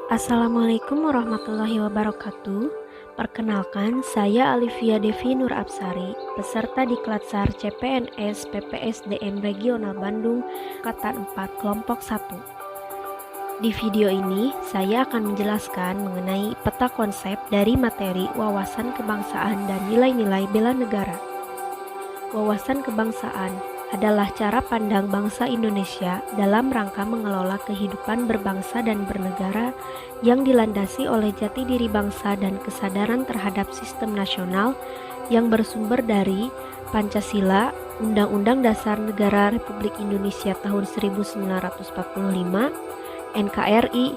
Assalamualaikum warahmatullahi wabarakatuh. Perkenalkan, saya Alivia Devi Nur Absari, peserta Diklat SAR CPNS PPSDM Regional Bandung, Angkatan 4, Kelompok 1. Di video ini, saya akan menjelaskan mengenai peta konsep dari materi wawasan kebangsaan dan nilai-nilai bela negara. Wawasan kebangsaan adalah cara pandang bangsa Indonesia dalam rangka mengelola kehidupan berbangsa dan bernegara yang dilandasi oleh jati diri bangsa dan kesadaran terhadap sistem nasional yang bersumber dari Pancasila, Undang-Undang Dasar Negara Republik Indonesia tahun 1945, NKRI,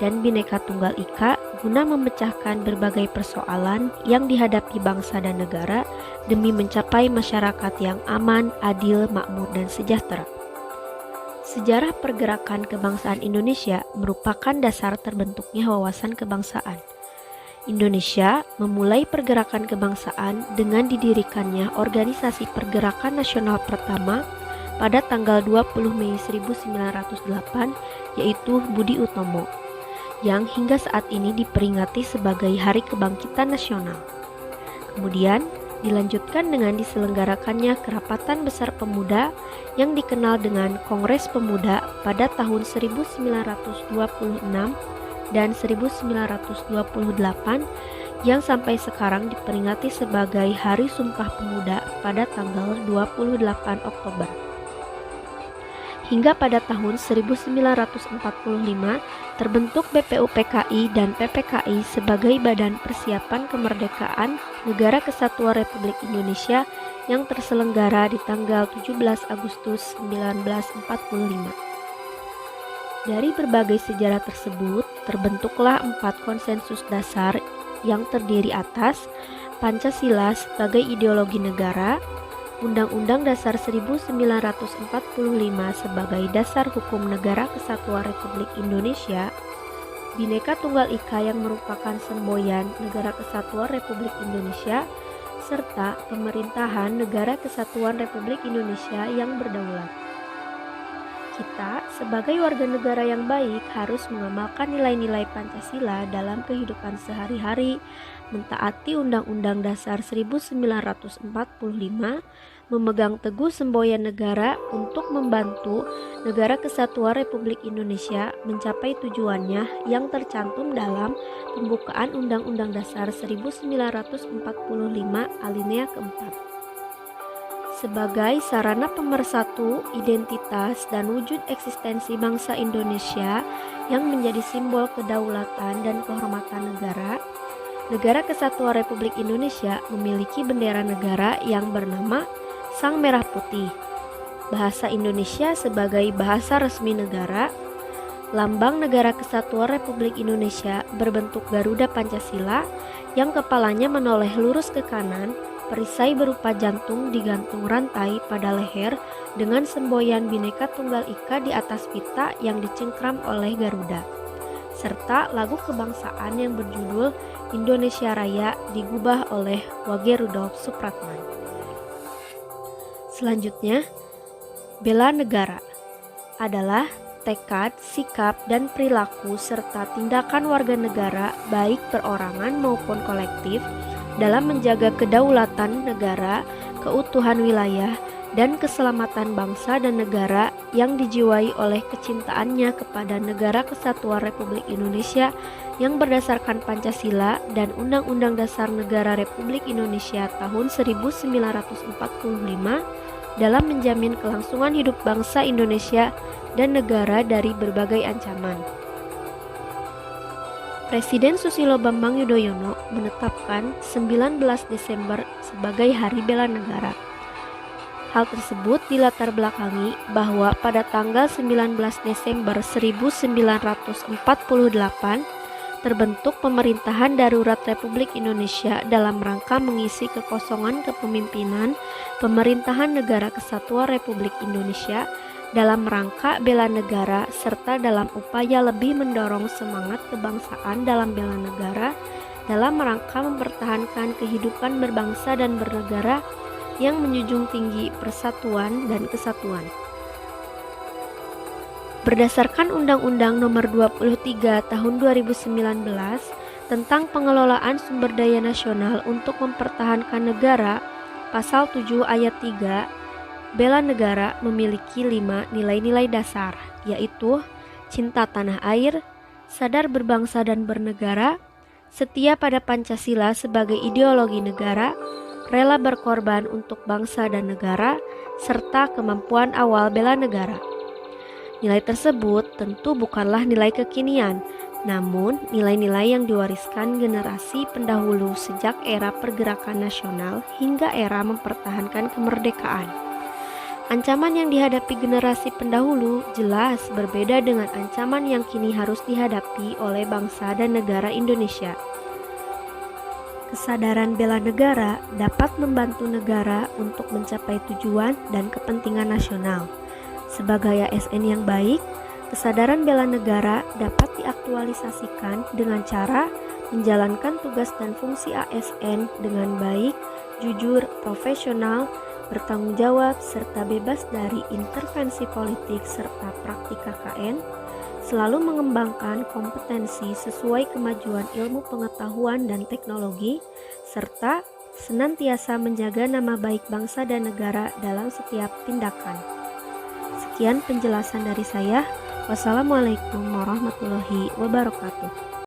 dan Bhinneka Tunggal Ika guna memecahkan berbagai persoalan yang dihadapi bangsa dan negara demi mencapai masyarakat yang aman, adil, makmur, dan sejahtera. Sejarah pergerakan kebangsaan Indonesia merupakan dasar terbentuknya wawasan kebangsaan. Indonesia memulai pergerakan kebangsaan dengan didirikannya Organisasi Pergerakan Nasional pertama pada tanggal 20 Mei 1908, yaitu Budi Utomo, yang hingga saat ini diperingati sebagai Hari Kebangkitan Nasional. Kemudian dilanjutkan dengan diselenggarakannya Kerapatan Besar Pemuda yang dikenal dengan Kongres Pemuda pada tahun 1926 dan 1928 yang sampai sekarang diperingati sebagai Hari Sumpah Pemuda pada tanggal 28 Oktober. Hingga pada tahun 1945 terbentuk BPUPKI dan PPKI sebagai Badan Persiapan Kemerdekaan Negara Kesatuan Republik Indonesia yang terselenggara di tanggal 17 Agustus 1945. Dari berbagai sejarah tersebut, terbentuklah 4 konsensus dasar yang terdiri atas Pancasila sebagai ideologi negara, Undang-Undang Dasar 1945 sebagai dasar hukum Negara Kesatuan Republik Indonesia, Bhinneka Tunggal Ika yang merupakan semboyan Negara Kesatuan Republik Indonesia, serta pemerintahan Negara Kesatuan Republik Indonesia yang berdaulat. Kita sebagai warga negara yang baik harus mengamalkan nilai-nilai Pancasila dalam kehidupan sehari-hari, mentaati Undang-Undang Dasar 1945, memegang teguh semboyan negara untuk membantu Negara Kesatuan Republik Indonesia mencapai tujuannya yang tercantum dalam pembukaan Undang-Undang Dasar 1945 alinea keempat. Sebagai sarana pemersatu identitas dan wujud eksistensi bangsa Indonesia yang menjadi simbol kedaulatan dan kehormatan negara, Negara Kesatuan Republik Indonesia memiliki bendera negara yang bernama Sang Merah Putih, bahasa Indonesia sebagai bahasa resmi negara, lambang Negara Kesatuan Republik Indonesia berbentuk Garuda Pancasila yang kepalanya menoleh lurus ke kanan, perisai berupa jantung digantung rantai pada leher dengan semboyan Bhinneka Tunggal Ika di atas pita yang dicengkram oleh Garuda, serta lagu kebangsaan yang berjudul Indonesia Raya digubah oleh Wage Rudolf Supratman. Selanjutnya, bela negara adalah tekad, sikap, dan perilaku serta tindakan warga negara baik perorangan maupun kolektif dalam menjaga kedaulatan negara, keutuhan wilayah, dan keselamatan bangsa dan negara yang dijiwai oleh kecintaannya kepada Negara Kesatuan Republik Indonesia yang berdasarkan Pancasila dan Undang-Undang Dasar Negara Republik Indonesia tahun 1945 dalam menjamin kelangsungan hidup bangsa Indonesia dan negara dari berbagai ancaman. Presiden Susilo Bambang Yudhoyono menetapkan 19 Desember sebagai Hari Bela Negara. Hal tersebut dilatar belakangi bahwa pada tanggal 19 Desember 1948 terbentuk Pemerintahan Darurat Republik Indonesia dalam rangka mengisi kekosongan kepemimpinan Pemerintahan Negara Kesatuan Republik Indonesia dalam rangka bela negara serta dalam upaya lebih mendorong semangat kebangsaan dalam bela negara dalam rangka mempertahankan kehidupan berbangsa dan bernegara yang menjunjung tinggi persatuan dan kesatuan. Berdasarkan Undang-Undang Nomor 23 Tahun 2019 tentang Pengelolaan Sumber Daya Nasional untuk Mempertahankan Negara, Pasal 7 Ayat 3, bela negara memiliki 5 nilai-nilai dasar, yaitu cinta tanah air, sadar berbangsa dan bernegara, setia pada Pancasila sebagai ideologi negara, rela berkorban untuk bangsa dan negara, serta kemampuan awal bela negara. Nilai tersebut tentu bukanlah nilai kekinian, namun nilai-nilai yang diwariskan generasi pendahulu sejak era pergerakan nasional hingga era mempertahankan kemerdekaan. Ancaman yang dihadapi generasi pendahulu jelas berbeda dengan ancaman yang kini harus dihadapi oleh bangsa dan negara Indonesia. Kesadaran bela negara dapat membantu negara untuk mencapai tujuan dan kepentingan nasional. Sebagai ASN yang baik, kesadaran bela negara dapat diaktualisasikan dengan cara menjalankan tugas dan fungsi ASN dengan baik, jujur, profesional, bertanggung jawab, serta bebas dari intervensi politik serta praktik KKN, selalu mengembangkan kompetensi sesuai kemajuan ilmu pengetahuan dan teknologi, serta senantiasa menjaga nama baik bangsa dan negara dalam setiap tindakan. Sekian penjelasan dari saya. Wassalamualaikum warahmatullahi wabarakatuh.